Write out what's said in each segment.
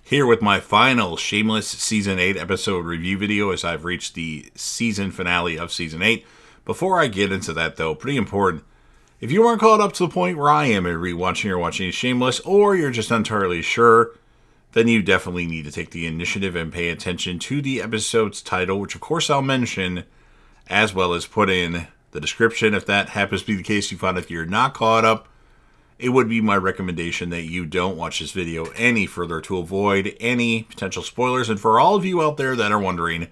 Here with my final Shameless Season 8 episode review video as I've reached the season finale of Season 8. Before I get into that though, pretty important, if you weren't caught up to the point where I am in rewatching or watching Shameless, or you're just entirely sure, then you definitely need to take the initiative and pay attention to the episode's title, which of course I'll mention, as well as put in the description. If that happens to be the case, you find if you're not caught up, it would be my recommendation that you don't watch this video any further to avoid any potential spoilers. And for all of you out there that are wondering,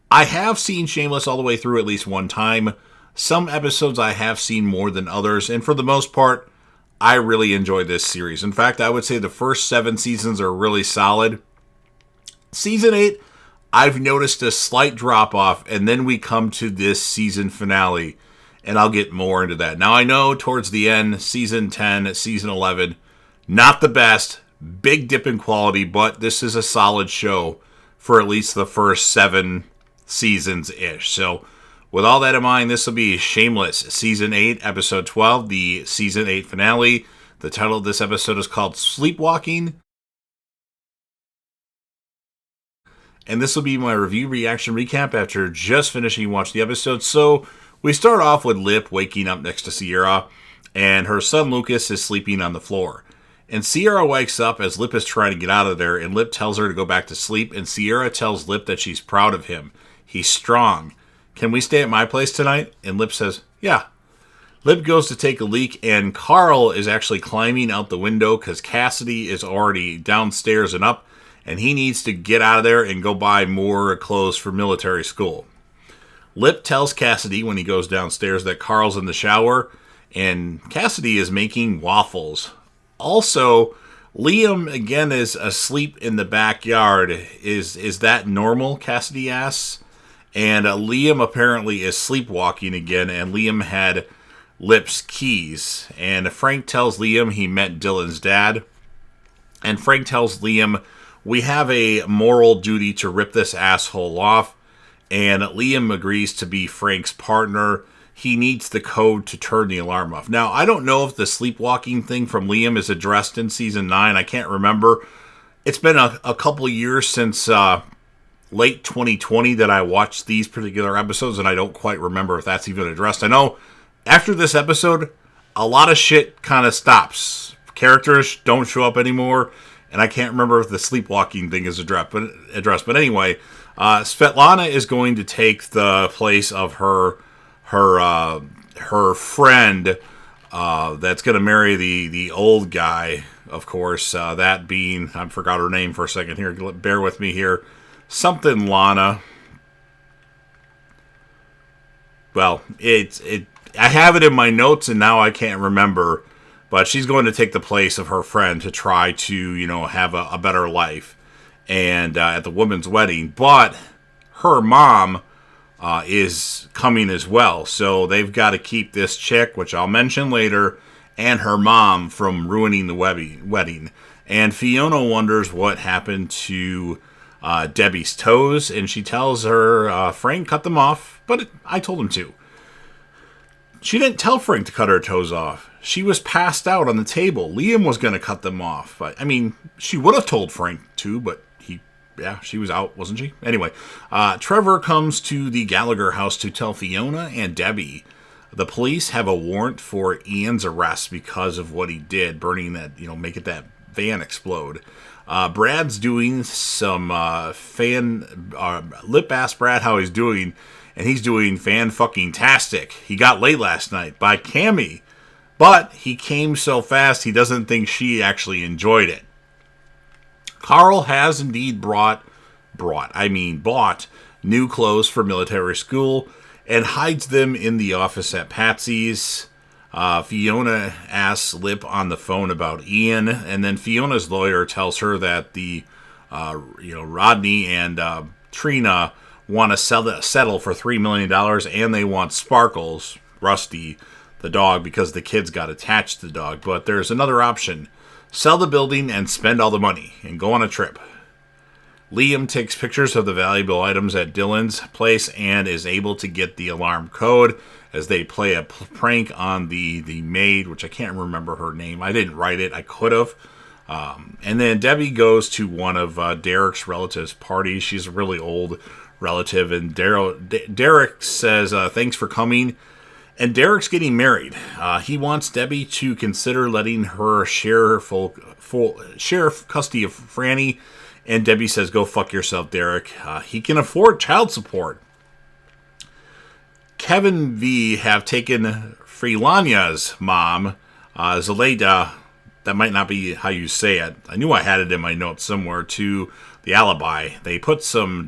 I have seen Shameless all the way through at least one time. Some episodes I have seen more than others, and for the most part, I really enjoy this series. In fact, I would say the first 7 seasons are really solid. Season 8, I've noticed a slight drop-off, and then we come to this season finale, and I'll get more into that. Now, I know towards the end, Season 10, Season 11, not the best, big dip in quality, but this is a solid show for at least the first 7 seasons-ish. So, with all that in mind, this will be Shameless, Season 8, Episode 12, the Season 8 finale. The title of this episode is called Sleepwalking. And this will be my review, reaction, recap after just finishing watching the episode. So, we start off with Lip waking up next to Sierra, and her son Lucas is sleeping on the floor. And Sierra wakes up as Lip is trying to get out of there, and Lip tells her to go back to sleep, and Sierra tells Lip that she's proud of him. He's strong. Can we stay at my place tonight? And Lip says, yeah. Lip goes to take a leak, and Carl is actually climbing out the window because Cassidy is already downstairs and up, and he needs to get out of there and go buy more clothes for military school. Lip tells Cassidy when he goes downstairs that Carl's in the shower, and Cassidy is making waffles. Also, Liam again is asleep in the backyard. Is that normal? Cassidy asks. And Liam apparently is sleepwalking again, and Liam had Lip's keys. And Frank tells Liam he met Dylan's dad. And Frank tells Liam, we have a moral duty to rip this asshole off. And Liam agrees to be Frank's partner. He needs the code to turn the alarm off. Now, I don't know if the sleepwalking thing from Liam is addressed in Season 9. I can't remember. It's been a couple years since late 2020 that I watched these particular episodes, and I don't quite remember if that's even addressed. I know after this episode, a lot of shit kind of stops. Characters don't show up anymore, and I can't remember if the sleepwalking thing is addressed. But anyway, Svetlana is going to take the place of her friend that's going to marry the old guy, of course. That being, I forgot her name for a second here. Bear with me here. Something Lana. Well, I have it in my notes and now I can't remember. But she's going to take the place of her friend to try to, have a better life. And at the woman's wedding. But her mom is coming as well. So they've got to keep this chick, which I'll mention later, and her mom from ruining the wedding. And Fiona wonders what happened to Debbie's toes, and she tells her Frank cut them off, but I told him to. She didn't tell Frank to cut her toes off. She was passed out on the table. Liam was going to cut them off. But, she would have told Frank to, but she was out, wasn't she? Anyway, Trevor comes to the Gallagher house to tell Fiona and Debbie the police have a warrant for Ian's arrest because of what he did, burning that, making that van explode. Brad's doing some Lip asked Brad how he's doing, and he's doing fan-fucking-tastic. He got laid last night by Cammie, but he came so fast he doesn't think she actually enjoyed it. Carl has indeed bought new clothes for military school and hides them in the office at Patsy's. Fiona asks Lip on the phone about Ian, and then Fiona's lawyer tells her that the Rodney and Trina want to settle for $3 million, and they want Sparkles, Rusty, the dog, because the kids got attached to the dog. But there's another option. Sell the building and spend all the money and go on a trip. Liam takes pictures of the valuable items at Dylan's place and is able to get the alarm code as they play a prank on the maid, which I can't remember her name. I didn't write it. I could have. And then Debbie goes to one of Derek's relatives' parties. She's a really old relative, and Derek says, thanks for coming. And Derek's getting married. He wants Debbie to consider letting her share custody of Franny. And Debbie says, go fuck yourself, Derek. He can afford child support. Kevin V have taken Freelanya's mom, Zeleda, that might not be how you say it. I knew I had it in my notes somewhere, to the alibi. They put some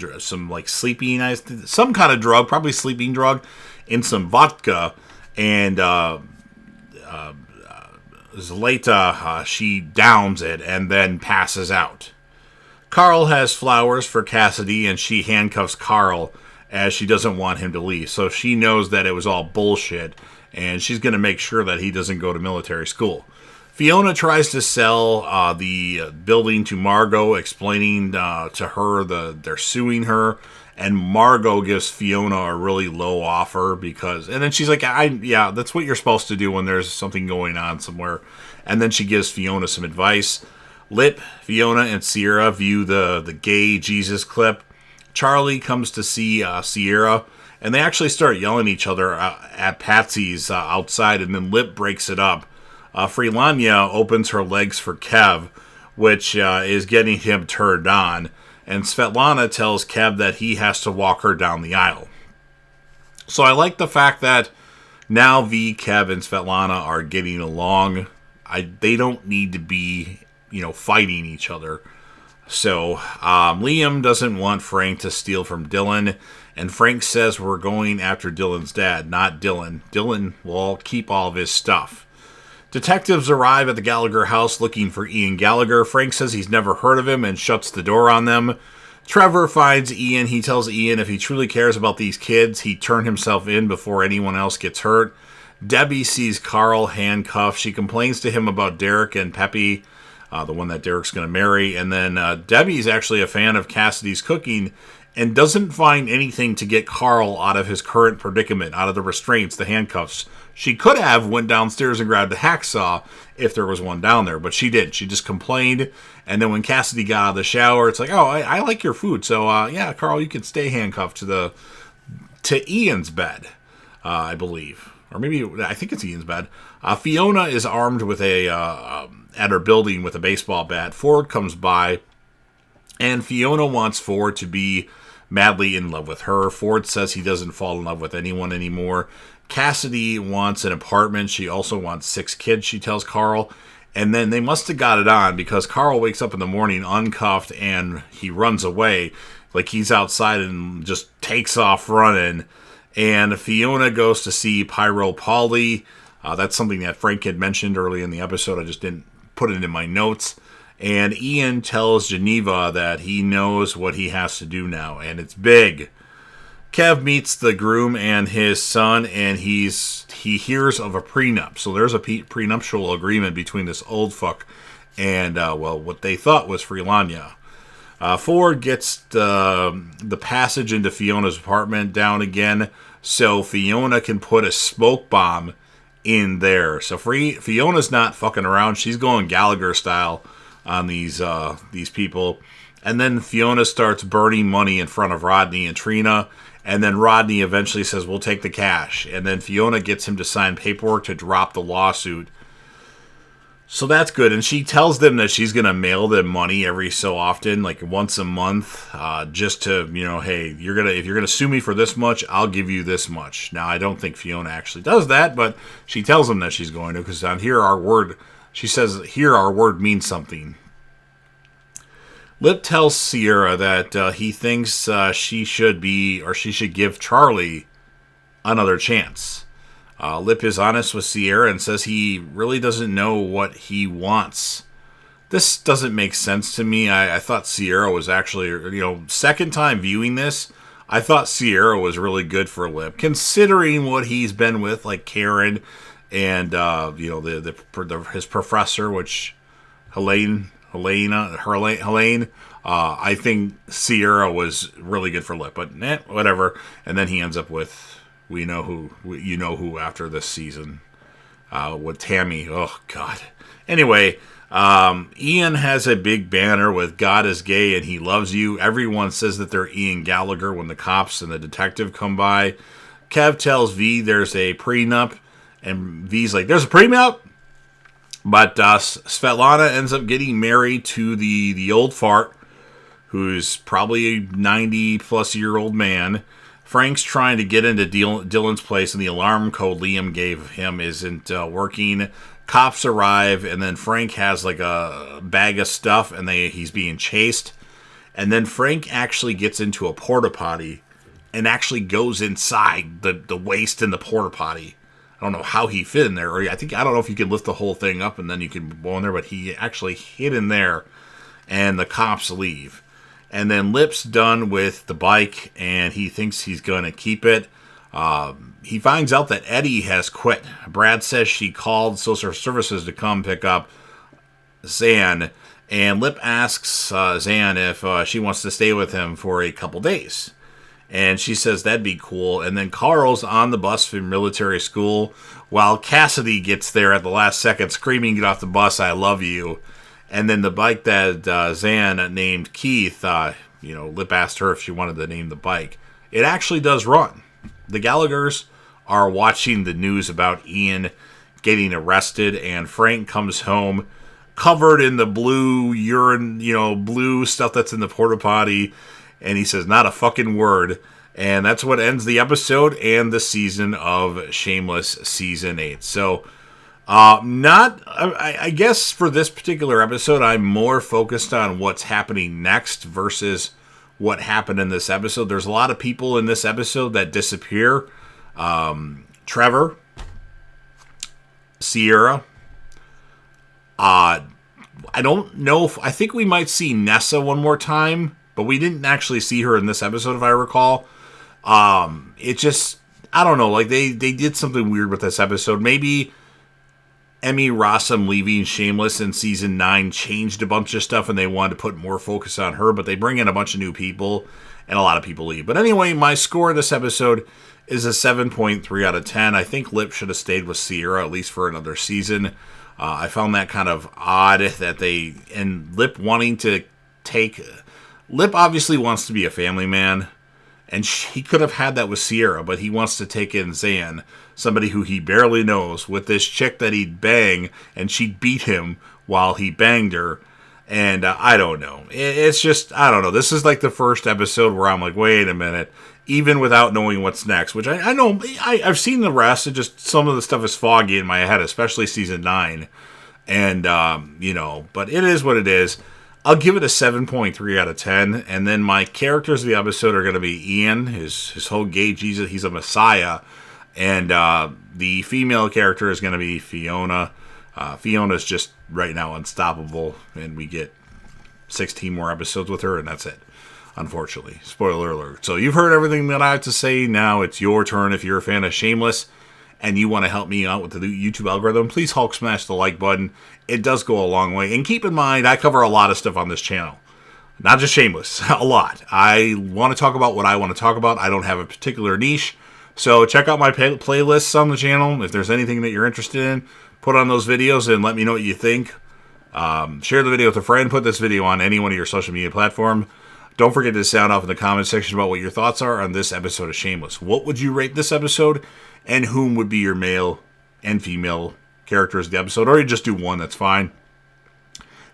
like sleeping, some kind of drug, probably sleeping drug, in some vodka, and Zeleta, she downs it and then passes out. Carl has flowers for Cassidy, and she handcuffs Carl as she doesn't want him to leave. So she knows that it was all bullshit, and she's going to make sure that he doesn't go to military school. Fiona tries to sell the building to Margot, explaining to her they're suing her, and Margot gives Fiona a really low offer and then she's like, yeah, that's what you're supposed to do when there's something going on somewhere. And then she gives Fiona some advice. Lip, Fiona, and Sierra view the gay Jesus clip. Charlie comes to see Sierra, and they actually start yelling at each other at Patsy's outside, and then Lip breaks it up. Freelanya opens her legs for Kev, which is getting him turned on, and Svetlana tells Kev that he has to walk her down the aisle. So I like the fact that now V, Kev, and Svetlana are getting along. They don't need to be, fighting each other. So Liam doesn't want Frank to steal from Dylan, and Frank says we're going after Dylan's dad, not Dylan. Dylan will keep all of his stuff. Detectives arrive at the Gallagher house looking for Ian Gallagher. Frank says he's never heard of him and shuts the door on them. Trevor finds Ian. He tells Ian if he truly cares about these kids, he'd turn himself in before anyone else gets hurt. Debbie sees Carl handcuffed. She complains to him about Derek and Peppy, the one that Derek's going to marry. And then Debbie's actually a fan of Cassidy's cooking and doesn't find anything to get Carl out of his current predicament, out of the restraints, the handcuffs. She could have went downstairs and grabbed a hacksaw if there was one down there, but she didn't. She just complained, and then when Cassidy got out of the shower, it's like, oh, I like your food, so yeah, Carl, you can stay handcuffed to Ian's bed, I believe. Or maybe, I think it's Ian's bed. Fiona is armed with at her building with a baseball bat. Ford comes by, and Fiona wants Ford to be madly in love with her. Ford says he doesn't fall in love with anyone anymore. Cassidy wants an apartment. She also wants 6 kids, she tells Carl. And then they must have got it on because Carl wakes up in the morning uncuffed and he runs away. Like he's outside and just takes off running. And Fiona goes to see Pyro Polly. That's something that Frank had mentioned early in the episode. I just didn't put it in my notes. And Ian tells Geneva that he knows what he has to do now, and it's big. Kev meets the groom and his son, and he hears of a prenup. So there's a prenuptial agreement between this old fuck and, what they thought was Freelanya. Ford gets the passage into Fiona's apartment down again, so Fiona can put a smoke bomb in there. So Fiona's not fucking around. She's going Gallagher style on these people. And then Fiona starts burning money in front of Rodney and Trina. And then Rodney eventually says, we'll take the cash. And then Fiona gets him to sign paperwork to drop the lawsuit. So that's good. And she tells them that she's going to mail them money every so often, like once a month, just to, hey, if you're going to sue me for this much, I'll give you this much. Now, I don't think Fiona actually does that, but she tells them that she's going to, because on Here Our Word, she says, here our word means something. Lip tells Sierra that he thinks she should give Charlie another chance. Lip is honest with Sierra and says he really doesn't know what he wants. This doesn't make sense to me. I thought Sierra was actually, second time viewing this, I thought Sierra was really good for Lip, considering what he's been with, like Karen and, his professor, which Helene. I think Sierra was really good for Lip, but whatever. And then he ends up with you know who after this season with Tammy. Oh God. Anyway, Ian has a big banner with "God is gay and he loves you." Everyone says that they're Ian Gallagher when the cops and the detective come by. Kev tells V there's a prenup, and V's like, "There's a prenup?" But Svetlana ends up getting married to the old fart, who's probably a 90-plus-year-old man. Frank's trying to get into Dylan's place, and the alarm code Liam gave him isn't working. Cops arrive, and then Frank has like a bag of stuff, and he's being chased. And then Frank actually gets into a porta potty and actually goes inside the waste in the porta potty. I don't know how he fit in there, or I don't know if you can lift the whole thing up and then you can go in there, but he actually hid in there, and the cops leave. And then Lip's done with the bike, and he thinks he's going to keep it. He finds out that Eddie has quit. Brad says she called social services to come pick up Zan, and Lip asks Zan if she wants to stay with him for a couple days. And she says that'd be cool. And then Carl's on the bus from military school while Cassidy gets there at the last second screaming, "Get off the bus, I love you." And then the bike that Zan named Keith, Lip asked her if she wanted to name the bike. It actually does run. The Gallaghers are watching the news about Ian getting arrested, and Frank comes home covered in the blue urine, blue stuff that's in the porta potty. And he says, "Not a fucking word." And that's what ends the episode and the season of Shameless Season 8. So, I guess for this particular episode, I'm more focused on what's happening next versus what happened in this episode. There's a lot of people in this episode that disappear. Trevor, Sierra, I don't know I think we might see Nessa one more time, but we didn't actually see her in this episode, if I recall. It just, I don't know, like they did something weird with this episode. Maybe Emmy Rossum leaving Shameless in season 9 changed a bunch of stuff, and they wanted to put more focus on her, but they bring in a bunch of new people, and a lot of people leave. But anyway, my score in this episode is a 7.3 out of 10. I think Lip should have stayed with Sierra at least for another season. I found that kind of odd that Lip wanting to take... Lip obviously wants to be a family man, and he could have had that with Sierra, but he wants to take in Zan, somebody who he barely knows, with this chick that he'd bang, and she'd beat him while he banged her. And I don't know. It's just, I don't know. This is like the first episode where I'm like, wait a minute, even without knowing what's next, which I know, I've seen the rest, and just some of the stuff is foggy in my head, especially season 9. And, but it is what it is. I'll give it a 7.3 out of 10, and then my characters of the episode are going to be Ian, his whole gay Jesus, he's a messiah, and the female character is going to be Fiona. Fiona's just right now unstoppable, and we get 16 more episodes with her, and that's it, unfortunately. Spoiler alert. So you've heard everything that I have to say. Now it's your turn. If you're a fan of Shameless and you want to help me out with the YouTube algorithm, please Hulk smash the like button. It does go a long way. And keep in mind, I cover a lot of stuff on this channel. Not just Shameless, a lot. I want to talk about what I want to talk about. I don't have a particular niche. So check out my playlists on the channel. If there's anything that you're interested in, put on those videos and let me know what you think. Share the video with a friend. Put this video on any one of your social media platforms. Don't forget to sound off in the comment section about what your thoughts are on this episode of Shameless. What would you rate this episode? And whom would be your male and female characters of the episode? Or you just do one, that's fine.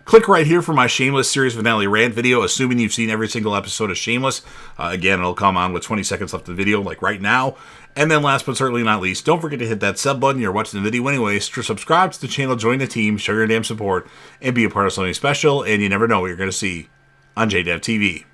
Click right here for my Shameless series finale rant video, assuming you've seen every single episode of Shameless. Again, it'll come on with 20 seconds left of the video, like right now. And then last but certainly not least, don't forget to hit that sub button. You're watching the video anyways. Subscribe to the channel, join the team, show your damn support, and be a part of something special. And you never know what you're going to see on JDev TV.